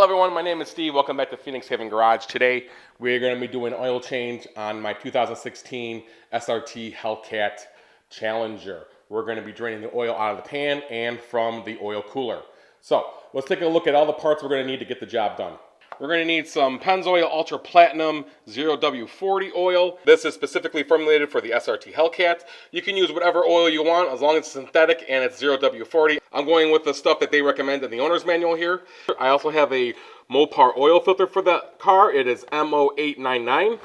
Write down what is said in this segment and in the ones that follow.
Hello everyone, my name is Steve. Welcome back to Phoenix Haven Garage. Today we're going to be doing an oil change on my 2016 SRT Hellcat Challenger. We're going to be draining the oil out of the pan and from the oil cooler. So let's take a look at all the parts we're going to need to get the job done. We're going to need some Pennzoil Ultra Platinum 0w-40 oil. This is specifically formulated for the SRT Hellcat. You can use whatever oil you want as long as it's synthetic and it's 0w-40. I'm going with the stuff that they recommend in the owner's manual here. I also have a Mopar oil filter for the car. It is MO-899.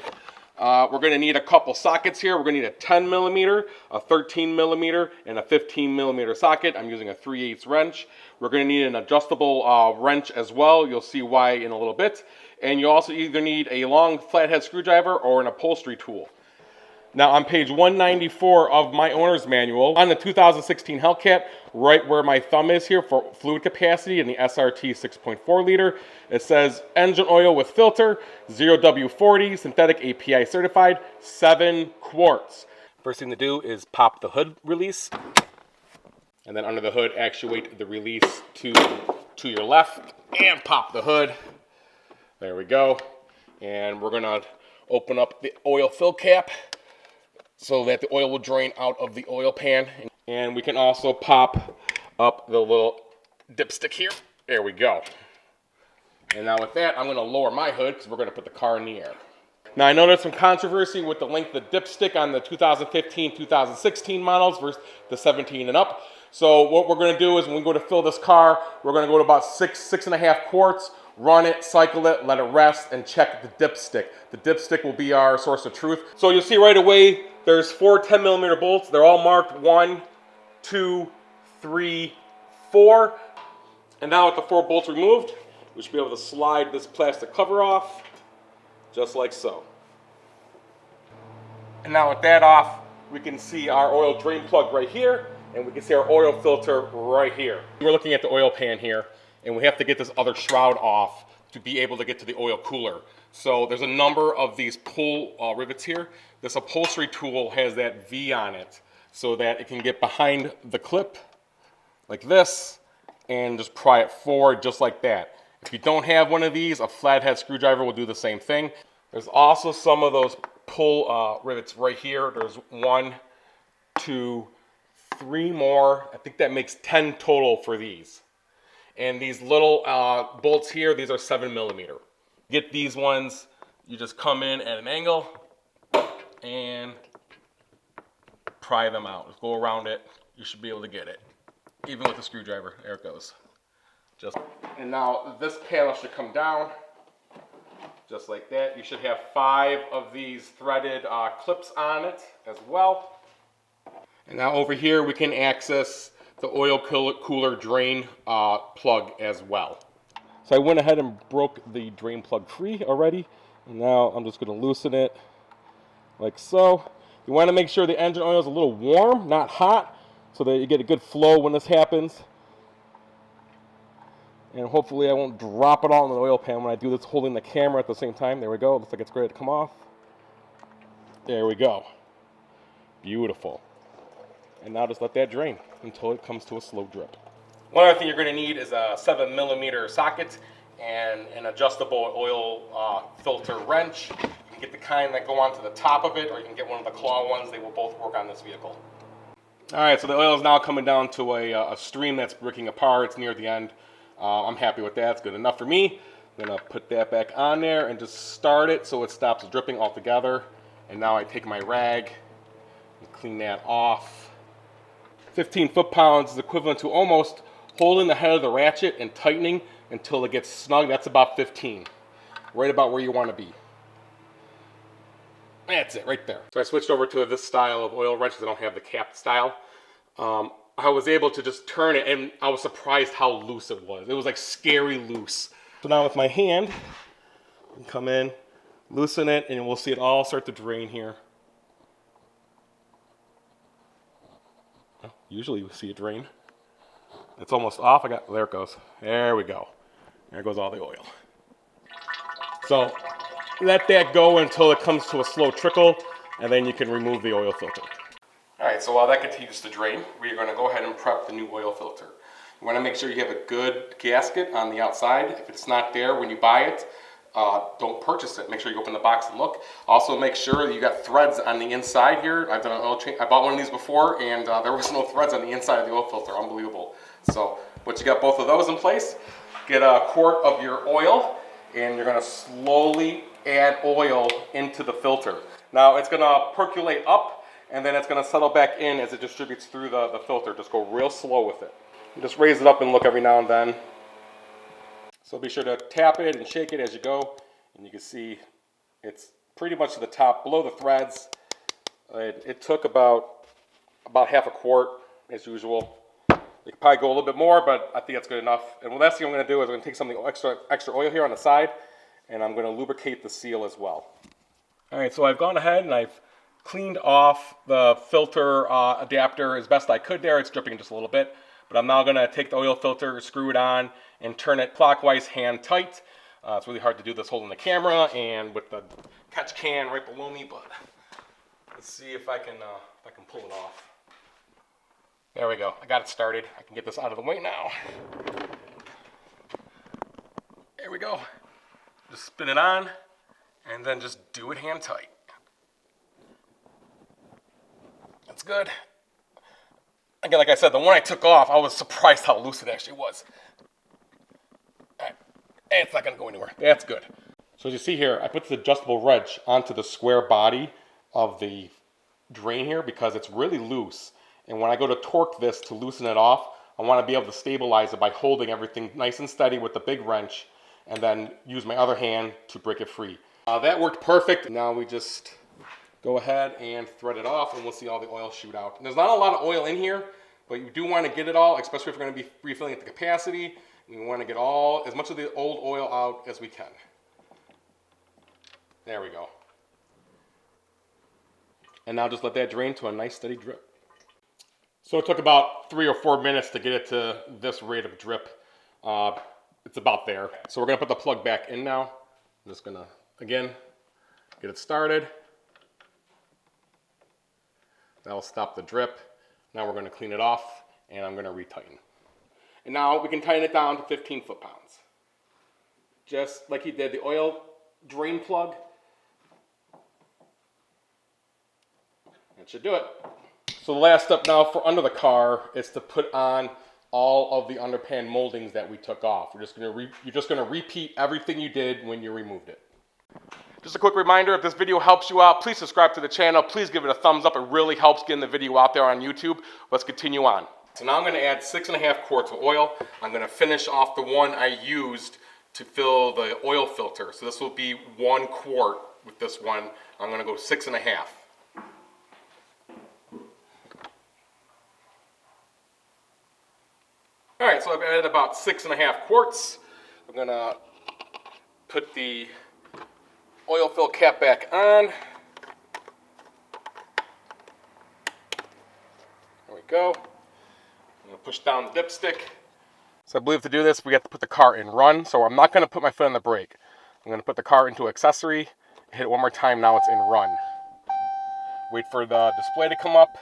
We're going to need a couple sockets here. We're going to need a 10 millimeter, a 13 millimeter, and a 15 millimeter socket. I'm using a 3/8 wrench. We're going to need an adjustable wrench as well. You'll see why in a little bit. And you also either need a long flathead screwdriver or an upholstery tool. Now on page 194 of my owner's manual, on the 2016 Hellcat, right where my thumb is here for fluid capacity in the SRT 6.4 liter, it says engine oil with filter, 0w-40, synthetic API certified, 7 quarts. First thing to do is pop the hood release, and then under the hood actuate the release to your left and pop the hood. There we go. And we're gonna open up the oil fill cap so that the oil will drain out of the oil pan. And we can also pop up the little dipstick here. There we go. And now with that, I'm going to lower my hood because we're going to put the car in the air. Now I know there's some controversy with the length of the dipstick on the 2015-2016 models versus the 17 and up. So what we're going to do is when we go to fill this car, we're going to go to about 6.5 quarts, run it, cycle it, let it rest, and check the dipstick. The dipstick will be our source of truth. So you'll see right away, there's 4 10 millimeter bolts. They're all marked 1, 2, 3, 4. And now with the 4 bolts removed, we should be able to slide this plastic cover off, just like so. And now with that off, we can see our oil drain plug right here, and we can see our oil filter right here. We're looking at the oil pan here, and we have to get this other shroud off to be able to get to the oil cooler. So there's a number of these pull rivets here. This upholstery tool has that V on it so that it can get behind the clip like this and just pry it forward just like that. If you don't have one of these, a flathead screwdriver will do the same thing. There's also some of those pull rivets right here. There's 1, 2, 3 more. I think that makes 10 total for these. And these little bolts here, these are 7 millimeter. Get these ones, you just come in at an angle and pry them out. Just go around it, you should be able to get it. Even with the screwdriver, there it goes. And now this panel should come down, just like that. You should have 5 of these threaded clips on it as well. And now over here we can access the oil cooler drain plug as well. So I went ahead and broke the drain plug free already. And now I'm just going to loosen it like so. You want to make sure the engine oil is a little warm, not hot, so that you get a good flow when this happens. And hopefully I won't drop it all in the oil pan when I do this holding the camera at the same time. There we go. Looks like it's ready to come off. There we go. Beautiful. And now just let that drain until it comes to a slow drip. One other thing you're going to need is a 7 millimeter socket and an adjustable oil filter wrench. You can get the kind that go onto the top of it, or you can get one of the claw ones. They will both work on this vehicle. All right, so the oil is now coming down to a stream that's breaking apart. It's near the end. I'm happy with that. It's good enough for me. I'm going to put that back on there and just start it so it stops dripping altogether. And now I take my rag and clean that off. 15 foot-pounds is equivalent to almost holding the head of the ratchet and tightening until it gets snug. That's about 15. Right about where you want to be. That's it, right there. So I switched over to this style of oil wrench because I don't have the capped style. I was able to just turn it, and I was surprised how loose it was. It was like scary loose. So now with my hand, I can come in, loosen it, and we'll see it all start to drain here. Well, usually you see it drain. It's almost off. There it goes. There we go. There goes all the oil. So let that go until it comes to a slow trickle, and then you can remove the oil filter. All right, so while that continues to drain, we're going to go ahead and prep the new oil filter. You want to make sure you have a good gasket on the outside. If it's not there when you buy it, don't purchase it. Make sure you open the box and look. Also make sure that you got threads on the inside here. I've done an oil change. I bought one of these before and there was no threads on the inside of the oil filter. Unbelievable. So once you got both of those in place, get a quart of your oil and you're going to slowly add oil into the filter. Now it's going to percolate up and then it's going to settle back in as it distributes through the filter. Just go real slow with it. Just raise it up and look every now and then. So be sure to tap it and shake it as you go. And you can see it's pretty much to the top, below the threads. It took about half a quart as usual. You could probably go a little bit more, but I think that's good enough. And the last thing I'm going to do is I'm going to take some of the extra oil here on the side, and I'm going to lubricate the seal as well. All right, so I've gone ahead and I've cleaned off the filter adapter as best I could there. It's dripping just a little bit. But I'm now going to take the oil filter, screw it on, and turn it clockwise, hand tight. It's really hard to do this holding the camera and with the catch can right below me, but let's see if I can pull it off. There we go. I got it started. I can get this out of the way now. There we go. Just spin it on, and then just do it hand tight. That's good. Again, like I said, the one I took off, I was surprised how loose it actually was. All right. And it's not going to go anywhere. That's good. So as you see here, I put the adjustable wrench onto the square body of the drain here because it's really loose. And when I go to torque this to loosen it off, I want to be able to stabilize it by holding everything nice and steady with the big wrench and then use my other hand to break it free. That worked perfect. Now we just go ahead and thread it off and we'll see all the oil shoot out. And there's not a lot of oil in here, but you do want to get it all, especially if you're going to be refilling at the capacity. We want to get as much of the old oil out as we can. There we go. And now just let that drain to a nice steady drip. So it took about 3 or 4 minutes to get it to this rate of drip. It's about there. So we're going to put the plug back in now. I'm just going to, again, get it started. That'll stop the drip. Now we're going to clean it off and I'm going to retighten. And now we can tighten it down to 15 foot-pounds. Just like he did the oil drain plug. That should do it. So the last step now for under the car is to put on all of the underpan moldings that we took off. You're just going to repeat everything you did when you removed it. Just a quick reminder, if this video helps you out, please subscribe to the channel. Please give it a thumbs up. It really helps getting the video out there on YouTube. Let's continue on. So now I'm going to add 6.5 quarts of oil. I'm going to finish off the one I used to fill the oil filter. So this will be 1 quart with this one. I'm going to go 6.5. All right, so I've added about 6.5 quarts. I'm going to put the oil fill cap back on. There we go. I'm going to push down the dipstick. So I believe to do this, we have to put the car in run. So I'm not going to put my foot on the brake. I'm going to put the car into accessory, hit it one more time, now it's in run. Wait for the display to come up.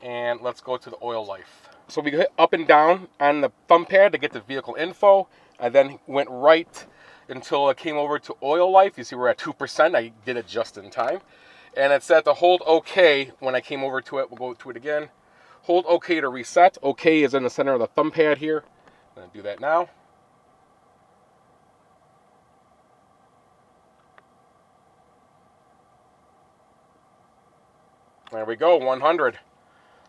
And let's go to the oil life. So we hit up and down on the thumb pad to get the vehicle info. I then went right until it came over to oil life. You see we're at 2%. I did it just in time. And it said to hold OK when I came over to it. We'll go to it again. Hold OK to reset. OK is in the center of the thumb pad here. I'm going to do that now. There we go, 100.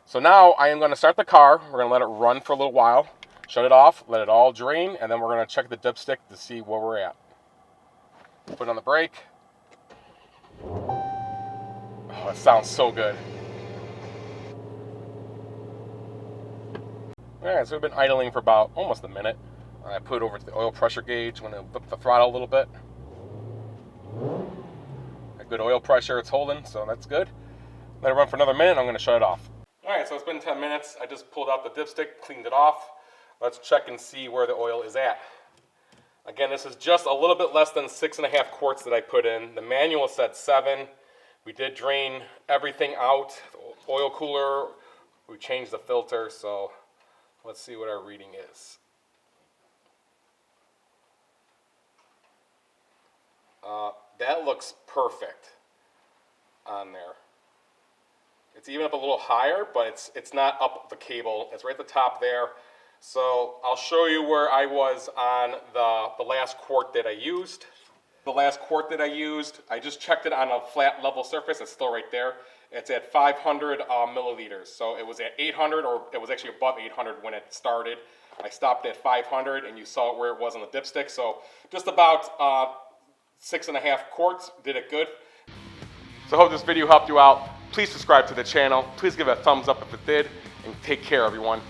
So now I am going to start the car. We're going to let it run for a little while. Shut it off, let it all drain, and then we're going to check the dipstick to see where we're at. Put on the brake. Oh, it sounds so good. Alright, so we've been idling for about almost a minute. I put it over to the oil pressure gauge. I'm going to whip the throttle a little bit. A good oil pressure it's holding, so that's good. Let it run for another minute, I'm going to shut it off. Alright, so it's been 10 minutes. I just pulled out the dipstick, cleaned it off. Let's check and see where the oil is at. Again, this is just a little bit less than 6.5 quarts that I put in. The manual said 7. We did drain everything out. The oil cooler, We changed the filter, so let's see what our reading is. That looks perfect on there. It's even up a little higher, but it's not up the cable. It's right at the top there. So I'll show you where I was on the last quart that I used. The last quart that I used, I just checked it on a flat level surface. It's still right there. It's at 500 milliliters. So it was at 800, or it was actually above 800 when it started. I stopped at 500, and you saw where it was on the dipstick. So just about 6.5 quarts, did it good. So I hope this video helped you out. Please subscribe to the channel. Please give it a thumbs up if it did, and take care, everyone.